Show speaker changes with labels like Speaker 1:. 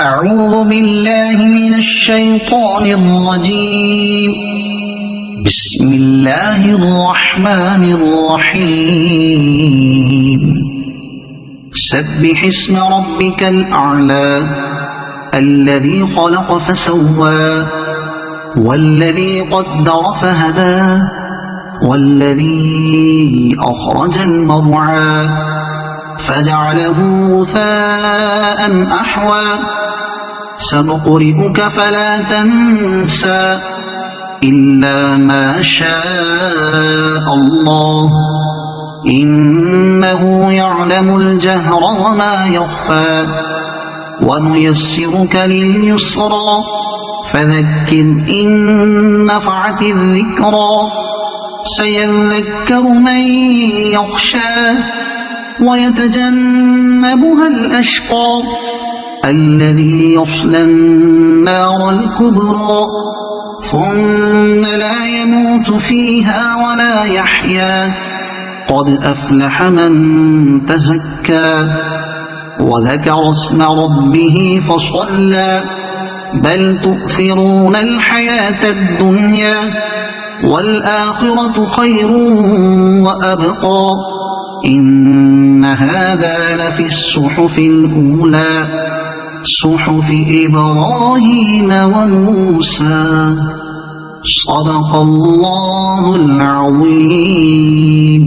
Speaker 1: أعوذ بالله من الشيطان الرجيم. بسم الله الرحمن الرحيم. سبح اسم ربك الأعلى الذي خلق فسوى والذي قدر فهدى والذي أخرج المرعى فجعله غثاء أحوى سنقرئك فلا تنسى إلا ما شاء الله إنه يعلم الجهر وما يخفى ونيسرك لليسرى فذكر إن نفعت الذكرى سيذكر من يخشى ويتجنبها الأشقى الذي يصلى النار الكبرى ثم لا يموت فيها ولا يحيا قد أفلح من تزكى وذكر اسم ربه فصلى بل تؤثرون الحياة الدنيا والآخرة خير وأبقى إن هذا لفي الصحف الأولى صحف إبراهيم وموسى. صدق الله العظيم.